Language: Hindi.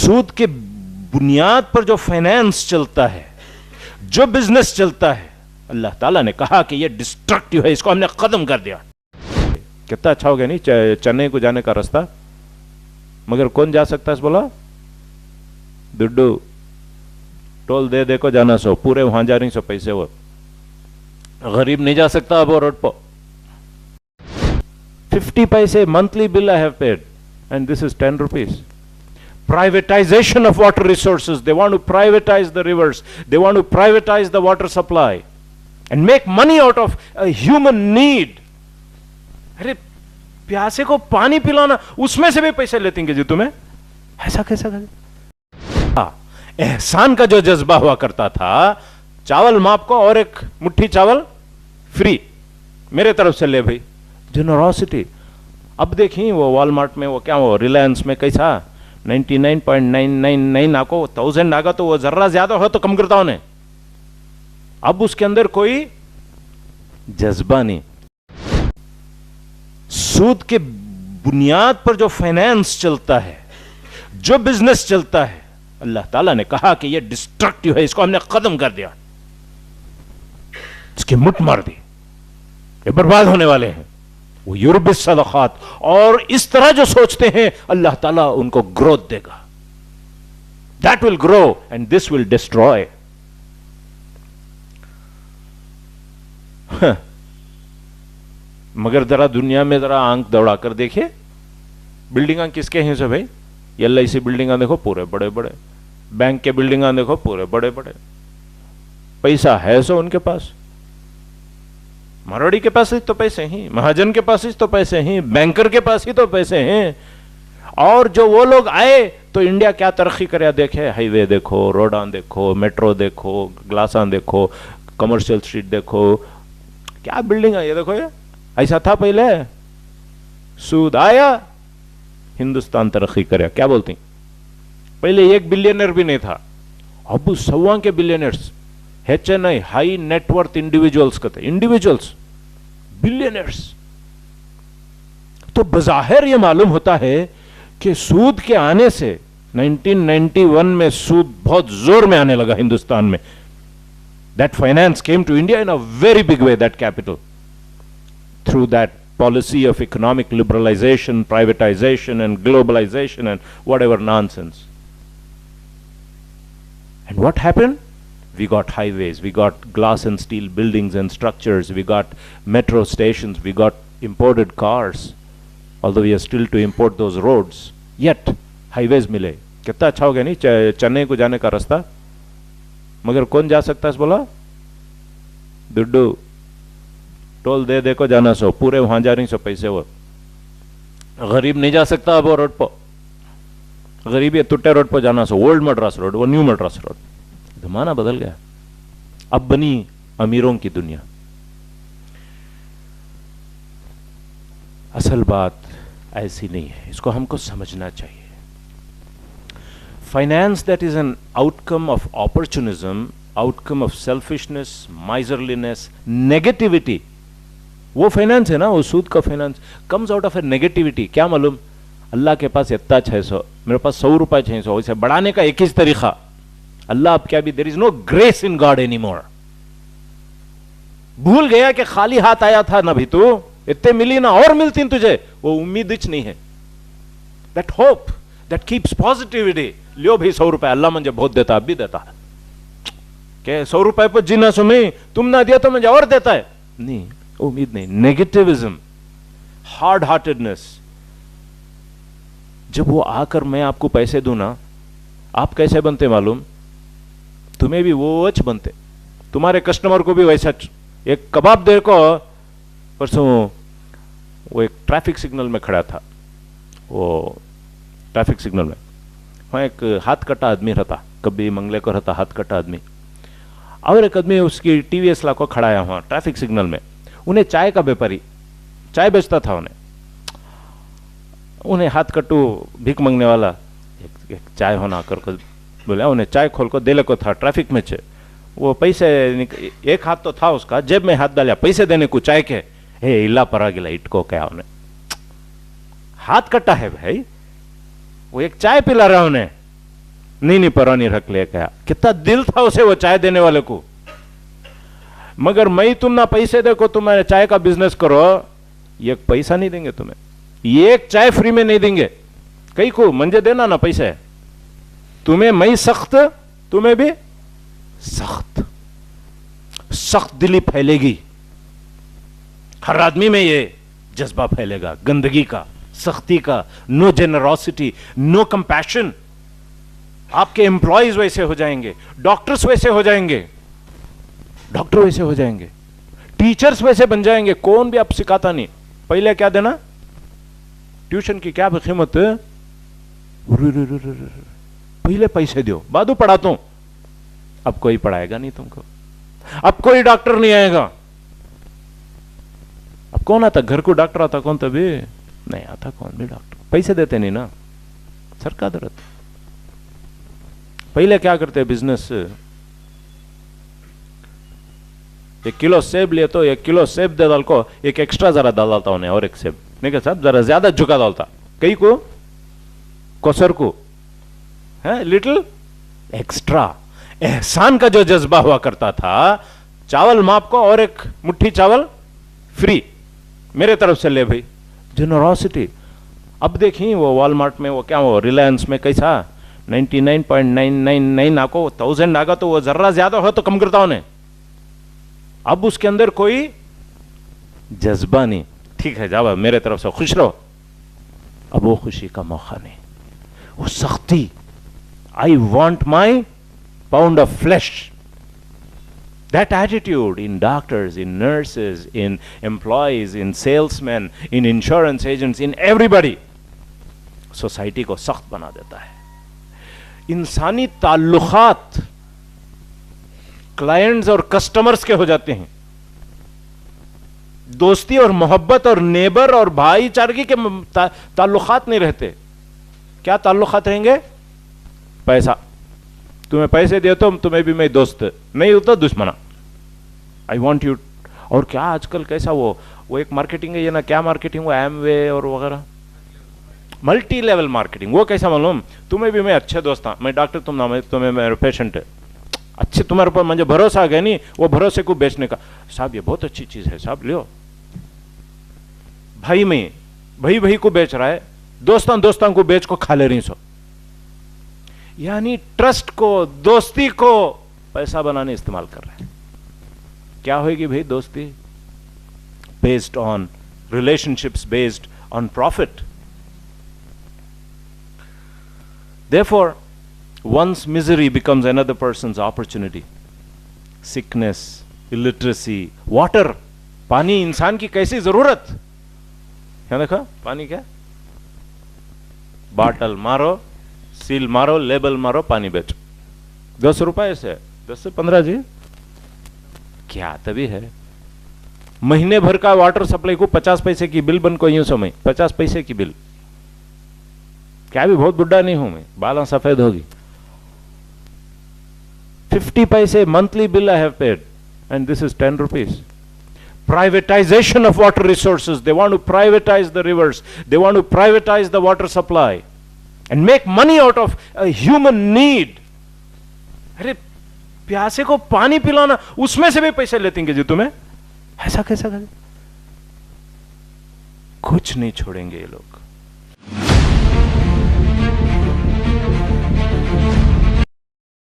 सूद के बुनियाद पर जो फाइनेंस चलता है, जो बिजनेस चलता है, अल्लाह ताला ने कहा कि ये डिस्ट्रक्टिव है, इसको हमने खत्म कर दिया। कितना अच्छा हो गया नहीं चेन्नई को जाने का रास्ता, मगर कौन जा सकता है? बोला दुड्डू टोल दे दे को जाना सो, पूरे वहां जा रही सो पैसे, वो गरीब नहीं जा सकता अब वो रोड पर। 50 पैसे monthly bill I have paid and this is 10 rupees. Privatization of water resources. They want to privatize the rivers. They want to privatize the water supply and make money out of a human need. अरे प्यासे को पानी पिलाना, उसमें से भी पैसे लेते हैं जी तुम्हें, ऐसा कैसा करे? एहसान का जो जज्बा हुआ करता था, चावल माप को और एक मुट्ठी चावल फ्री मेरे तरफ से ले भाई, जेनरोसिटी। अब देखिए वो वॉलमार्ट में, वो क्या, वो रिलायंस में कैसा 99.999 आपको 1000 आगा तो वो जर्रा ज्यादा हो तो कम करता उन्हें। अब उसके अंदर कोई जज्बा नहीं। सूद के बुनियाद पर जो फाइनेंस चलता है, जो बिजनेस चलता है, अल्लाह ताला ने कहा कि ये डिस्ट्रक्टिव है, इसको हमने खत्म कर दिया, इसकी मुठ मार दी, ये बर्बाद होने वाले हैं। वो यूरोपीय सदकात और इस तरह जो सोचते हैं, अल्लाह ताला उनको ग्रोथ देगा। That will grow and this will destroy. मगर जरा दुनिया में जरा आंख दौड़ा कर देखिए, बिल्डिंग किसके हैं से भाई? LIC बिल्डिंग देखो पूरे बड़े बड़े, बैंक के बिल्डिंग देखो पूरे बड़े बड़े, पैसा है सो उनके पास। मारवाड़ी के पास ही तो पैसे हैं, महाजन के पास ही तो पैसे हैं, बैंकर के पास ही तो पैसे हैं। और जो वो लोग आए तो इंडिया क्या तरक्की करे देखे, हाईवे देखो, रोडान देखो, मेट्रो देखो, ग्लासान देखो, कमर्शियल स्ट्रीट देखो, क्या बिल्डिंग है ये देखो। ये ऐसा था पहले, सूद आया हिंदुस्तान तरक्की करे। क्या बोलती, पहले एक बिलियनर भी नहीं था, अब 100 के billionaires HNI high net worth individuals कहते, इंडिविजुअल्स बिलियनर्स। तो बजाहिर यह मालूम होता है कि सूद के आने से 1991 में सूद बहुत जोर में आने लगा हिंदुस्तान में। That finance came to India in a very big way, that capital, through that policy of economic liberalization, privatization and globalization and whatever nonsense. And what happened? We got highways, we got glass and steel buildings and structures, we got metro stations, we got imported cars, although we are still to import those roads, yet highways मिले। कितना अच्छा हो गया नहीं चेन्नई को जाने का रास्ता, मगर कौन जा सकता है? बोला दुड्डू टोल दे दे को जाना सो, पूरे वहां जा रही सो पैसे, वो गरीब नहीं जा सकता अब वो रोड पर। गरीब ये टुट्टे रोड पर जाना सो, ओल्ड मद्रास रोड, वो न्यू मद्रास रोड। जमाना बदल गया, अब बनी अमीरों की दुनिया। असल बात ऐसी नहीं है, इसको हमको समझना चाहिए। Finance that is an outcome of opportunism, outcome of selfishness, miserliness, negativity, वो फाइनेंस है ना, वो सूद का finance comes out of a negativity. क्या मालूम, अल्लाह के पास इतना 600, मेरे पास 100 रुपए 600, इसे बढ़ाने का एक ही तरीका, अल्लाह अब क्या भी, there is no grace in God any more. भूल गया कि खाली हाथ आया था ना भी, तू इतने मिली ना और मिलती तुझे, वो उम्मीद ही नहीं है। That hope that keeps positivity. Leo भाई 100 रुपए, अल्लाह मुझे बहुत देता, अब भी देता है। क्या 100 रुपए पर जीना सुमी, तुम ना दिया तो मुझे और देता है? नहीं, उम्मीद नहीं। Negativism, hard heartedness. जब वो आकर मैं आपको पैसे दूं ना, आप कैसे बनते मालूम? तुम्हें भी वो बनते, तुम्हारे कस्टमर को भी वैसा। एक कबाब देर को परसों वो एक ट्रैफिक सिग्नल में खड़ा था, वो ट्रैफिक सिग्नल में वहाँ एक हाथ कटा आदमी रहता, कभी मंगले को रहता हाथ कटा आदमी, और एक आदमी उसकी TVS ला को खड़ा है वहाँ ट्रैफिक सिग्नल में। उन्हें चाय का व्यापारी चाय बेचता था, उन्हें हाथ कट्टू भीख मांगने वाला एक चाय होना कर बोला, उन्हें चाय खोल को देले को था ट्रैफिक में। वो पैसे एक हाथ तो था उसका, जेब में हाथ डालिया पैसे देने को चाय के, हे इला परा गिला इटको क्या, उन्हें हाथ कटा है भाई, वो एक चाय पिला रहा उन्हें, नहीं पुरानी रख ले क्या, कितना दिल था उसे वो चाय देने वाले को। मगर मैं तुम ना पैसे देखो, तुम्हारे चाय का बिजनेस करो, एक पैसा नहीं देंगे तुम्हें, एक चाय फ्री में नहीं देंगे। कई को मंजे देना ना पैसे, तुम्हें मैं सख्त, तुम्हें भी सख्त। सख्त दिली फैलेगी, हर आदमी में ये जज्बा फैलेगा गंदगी का, सख्ती का, नो जेनरोसिटी, नो कंपैशन। आपके एम्प्लॉयज वैसे हो जाएंगे, डॉक्टर्स वैसे हो जाएंगे, डॉक्टर वैसे हो जाएंगे, टीचर्स वैसे बन जाएंगे। कौन भी आप सिखाता नहीं, पहले क्या देना, ट्यूशन की क्या कीमत, पहले पैसे दो, बाद पढ़ाता हूं। अब कोई पढ़ाएगा नहीं तुमको, अब कोई डॉक्टर नहीं आएगा। अब कौन आता घर को, डॉक्टर आता कौन, तभी नहीं आता कौन भी डॉक्टर, पैसे देते नहीं ना, सरकार दरत। पहले क्या करते बिजनेस, 1 किलो सेब लिए तो 1 किलो सेब दे डाल को, एक एक्स्ट्रा जरा डाल डालता उन्हें, और एक सेब नहीं क्या साहब, जरा ज्यादा झुका डालता, कई को कोसर को है लिटिल एक्स्ट्रा। एहसान का जो जज्बा हुआ करता था, चावल माप को और एक मुट्ठी चावल फ्री मेरे तरफ से ले भाई, जेनरोसिटी। अब देखिए वो वॉलमार्ट में, वो क्या, वो रिलायंस में कैसा 99.999 आपको 1000 आगा तो वो जर्रा ज्यादा हो तो कम करता उन्हें। अब उसके अंदर कोई जज्बा नहीं, ठीक है जाओ मेरे तरफ से खुश रहो। अब वो खुशी का मौका नहीं, वो सख्ती, I want my pound of flesh. That attitude in doctors, in nurses, in employees, in salesmen, in insurance agents, in everybody, society को सख्त बना देता है। इंसानी ताल्लुकात क्लाइंट्स और कस्टमर्स के हो जाते हैं, दोस्ती और मोहब्बत और नेबर और भाईचारगी के ताल्लुकात नहीं रहते। क्या ताल्लुकात रहेंगे, पैसा, तुम्हें पैसे दे तो तुम्हें भी मैं दोस्त, नहीं हो तो दुश्मना, आई वॉन्ट यू। और क्या आजकल कैसा वो एक मार्केटिंग है ये ना, क्या मार्केटिंग, वो एमवे और वगैरह मल्टी लेवल मार्केटिंग। वो कैसा मालूम, तुम्हें भी मैं अच्छे दोस्त हूं, मैं डॉक्टर, तुम ना, तुम्हें मेरे पेशेंट है, अच्छे तुम्हारे ऊपर मुझे भरोसा आ गया नहीं, वो भरोसे को बेचने का, साहब ये बहुत अच्छी चीज है साहब लियो। भाई में भाई को बेच रहा है, दोस्तों को बेच को खा ले रही सो। यानी ट्रस्ट को, दोस्ती को पैसा बनाने इस्तेमाल कर रहे हैं। क्या होगी भाई दोस्ती, based on relationships, based on profit. Therefore, one's misery becomes another person's opportunity. Sickness, illiteracy, water, पानी इंसान की कैसी जरूरत है, देखा पानी क्या, बाटल मारो, सील मारो, लेबल मारो, पानी बेचो, 10 रुपए से 10 से 15 जी, क्या तभी है। महीने भर का वाटर सप्लाई को 50 पैसे की बिल बन को यूं समय, 50 पैसे की बिल, क्या भी बहुत बुढ़ा नहीं हूं मैं, बाला सफेद होगी, 50 पैसे monthly bill I have paid, and this is 10 rupees. Privatization of water resources. They want to privatize the rivers. They want to privatize the water supply and make money out of a human need. अरे प्यासे को पानी पिलाना, उसमें से भी पैसे लेते हैं जी तुम्हें, ऐसा कैसा करें? कुछ नहीं छोड़ेंगे ये लोग।